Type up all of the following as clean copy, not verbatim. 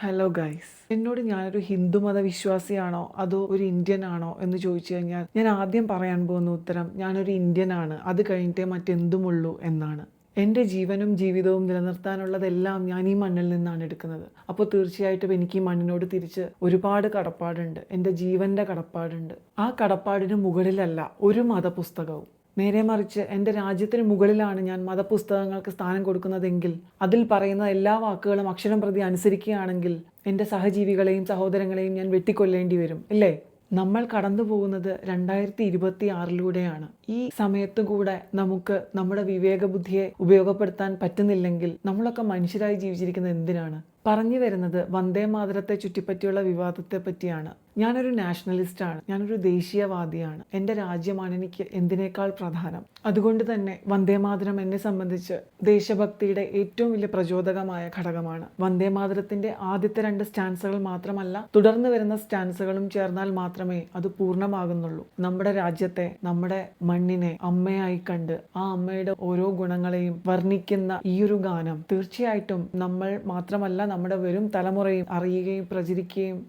Hello guys, എന്നോട് ഞാനൊരു ഹിന്ദുമത വിശ്വാസിയാണോ അതോ ഒരു ഇന്ത്യൻ ആണോ എന്ന് ചോദിച്ചു കഴിഞ്ഞാൽ ഞാൻ ആദ്യം പറയാൻ പോകുന്ന ഉത്തരം ഞാനൊരു ഇന്ത്യൻ ആണ്, അത് കഴിഞ്ഞിട്ടേ മറ്റെന്തുമുള്ളൂ എന്നാണ്. എൻ്റെ ജീവനും ജീവിതവും നിലനിർത്താനുള്ളതെല്ലാം ഞാൻ ഈ മണ്ണിൽ നിന്നാണ് എടുക്കുന്നത്. അപ്പോൾ തീർച്ചയായിട്ടും എനിക്ക് ഈ മണ്ണിനോട് തിരിച്ച് ഒരുപാട് കടപ്പാടുണ്ട്. എൻ്റെ ജീവൻ്റെ കടപ്പാടുണ്ട്. ആ കടപ്പാടിന് മുകളിലല്ല ഒരു മതപുസ്തകവും. നേരെ മറിച്ച് എൻ്റെ രാജ്യത്തിന് മുകളിലാണ് ഞാൻ മതപുസ്തകങ്ങൾക്ക് സ്ഥാനം കൊടുക്കുന്നതെങ്കിൽ, അതിൽ പറയുന്ന എല്ലാ വാക്കുകളും അക്ഷരം പ്രതി അനുസരിക്കുകയാണെങ്കിൽ എൻ്റെ സഹജീവികളെയും സഹോദരങ്ങളെയും ഞാൻ വെട്ടിക്കൊല്ലേണ്ടി വരും, ഇല്ലേ? നമ്മൾ കടന്നു പോകുന്നത് 2026 ഈ സമയത്തും കൂടെ നമുക്ക് നമ്മുടെ വിവേകബുദ്ധിയെ ഉപയോഗപ്പെടുത്താൻ പറ്റുന്നില്ലെങ്കിൽ നമ്മളൊക്കെ മനുഷ്യരായി ജീവിച്ചിരിക്കുന്നത് എന്തിനാണ്? പറഞ്ഞു വരുന്നത് വന്ദേ മാതരത്തെ ചുറ്റിപ്പറ്റിയുള്ള വിവാദത്തെ പറ്റിയാണ്. ഞാനൊരു നാഷണലിസ്റ്റാണ്, ഞാനൊരു ദേശീയവാദിയാണ്. എൻ്റെ രാജ്യമാണ് എനിക്ക് എന്തിനേക്കാൾ പ്രധാനം. അതുകൊണ്ട് തന്നെ വന്ദേ മാതരം എന്നെ സംബന്ധിച്ച് ദേശഭക്തിയുടെ ഏറ്റവും വലിയ പ്രചോദകമായ ഘടകമാണ്. വന്ദേ മാതരത്തിൻ്റെ ആദ്യത്തെ 2 സ്റ്റാൻസുകൾ മാത്രമല്ല, തുടർന്ന് വരുന്ന സ്റ്റാൻസുകളും ചേർന്നാൽ മാത്രമേ അത് പൂർണ്ണമാകുന്നുള്ളൂ. നമ്മുടെ രാജ്യത്തെ, നമ്മുടെ മണ്ണിനെ അമ്മയായി കണ്ട് ആ അമ്മയുടെ ഓരോ ഗുണങ്ങളെയും വർണ്ണിക്കുന്ന ഈയൊരു ഗാനം തീർച്ചയായിട്ടും നമ്മൾ മാത്രമല്ല നമ്മുടെ വരും തലമുറയും അറിയുകയും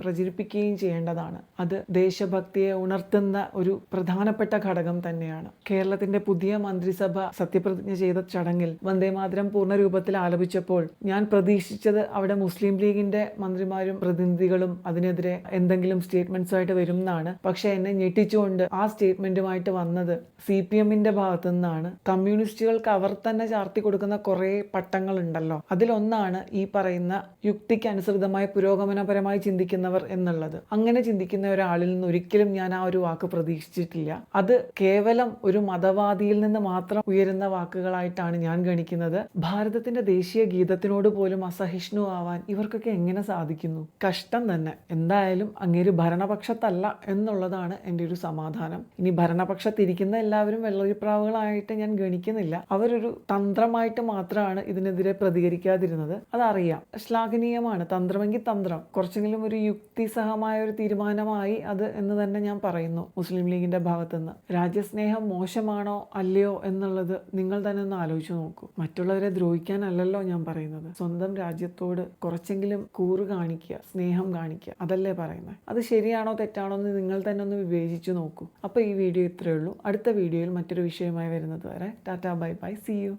പ്രചരിപ്പിക്കുകയും ചെയ്യേണ്ടതാണ്. അത് ദേശഭക്തിയെ ഉണർത്തുന്ന ഒരു പ്രധാനപ്പെട്ട ഘടകം തന്നെയാണ്. കേരളത്തിന്റെ പുതിയ മന്ത്രിസഭ സത്യപ്രതിജ്ഞ ചെയ്ത ചടങ്ങിൽ വന്ദേമാതരം പൂർണ്ണ രൂപത്തിൽ ആലപിച്ചപ്പോൾ ഞാൻ പ്രതീക്ഷിച്ചത് അവിടെ മുസ്ലിം ലീഗിന്റെ മന്ത്രിമാരും പ്രതിനിധികളും അതിനെതിരെ എന്തെങ്കിലും സ്റ്റേറ്റ്മെന്റ്സ് ആയിട്ട് വരും എന്നാണ്. പക്ഷെ എന്നെ ഞെട്ടിച്ചുകൊണ്ട് ആ സ്റ്റേറ്റ്മെന്റുമായിട്ട് വന്നത് CPM-ന്റെ ഭാഗത്തു നിന്നാണ്. കമ്മ്യൂണിസ്റ്റുകൾക്ക് അവർ തന്നെ ചാർത്തി കൊടുക്കുന്ന കുറേ പട്ടങ്ങളുണ്ടല്ലോ, അതിലൊന്നാണ് ഈ പറയുന്ന യുക്തിക്ക് അനുസൃതമായി പുരോഗമനപരമായി ചിന്തിക്കുന്നവർ എന്നുള്ളത്. അങ്ങനെ ചിന്തിക്കുന്ന ഒരാളിൽ നിന്ന് ഒരിക്കലും ഞാൻ ആ ഒരു വാക്ക് പ്രതീക്ഷിച്ചിട്ടില്ല. അത് കേവലം ഒരു മതവാദിയിൽ നിന്ന് മാത്രം ഉയരുന്ന വാക്കുകളായിട്ടാണ് ഞാൻ ഗണിക്കുന്നത്. ഭാരതത്തിന്റെ ദേശീയ ഗീതത്തിനോട് പോലും അസഹിഷ്ണു ആവാൻ ഇവർക്കൊക്കെ എങ്ങനെ സാധിക്കുന്നു? കഷ്ടം തന്നെ. എന്തായാലും അങ്ങേര് ഭരണപക്ഷത്തല്ല എന്നുള്ളതാണ് എൻ്റെ ഒരു സമാധാനം. ഇനി ഭരണപക്ഷത്തിരിക്കുന്ന എല്ലാവരും വെള്ളരിപ്രാവുകളായിട്ട് ഞാൻ ഗണിക്കുന്നില്ല. അവരൊരു തന്ത്രമായിട്ട് മാത്രമാണ് ഇതിനെതിരെ പ്രതികരിക്കാതിരുന്നത്. അതറിയാം, ശ്ലാഘനീയമാണ്. തന്ത്രമെങ്കിൽ തന്ത്രം, കുറച്ചെങ്കിലും ഒരു യുക്തിസഹമായ ഒരു തീരുമാനമായി അത് എന്ന് തന്നെ ഞാൻ പറയുന്നു മുസ്ലിം ലീഗിന്റെ ഭാഗത്തുനിന്ന്. രാജ്യസ്നേഹം മോശമാണോ അല്ലയോ എന്നുള്ളത് നിങ്ങൾ തന്നെ ഒന്ന് ആലോചിച്ച് നോക്കൂ. മറ്റുള്ളവരെ ദ്രോഹിക്കാനല്ലല്ലോ ഞാൻ പറയുന്നത്. സ്വന്തം രാജ്യത്തോട് കുറച്ചെങ്കിലും കൂറ് കാണിക്കുക, സ്നേഹം കാണിക്കുക, അതല്ലേ പറയുന്നത്. അത് ശരിയാണോ തെറ്റാണോ എന്ന് നിങ്ങൾ തന്നെ ഒന്ന് വിവേചിച്ചു നോക്കൂ. അപ്പോൾ ഈ വീഡിയോ ഇത്രയേ ഉള്ളൂ. അടുത്ത വീഡിയോയിൽ മറ്റൊരു വിഷയമായി വരുന്നത് വരെ tata, bye bye, see U.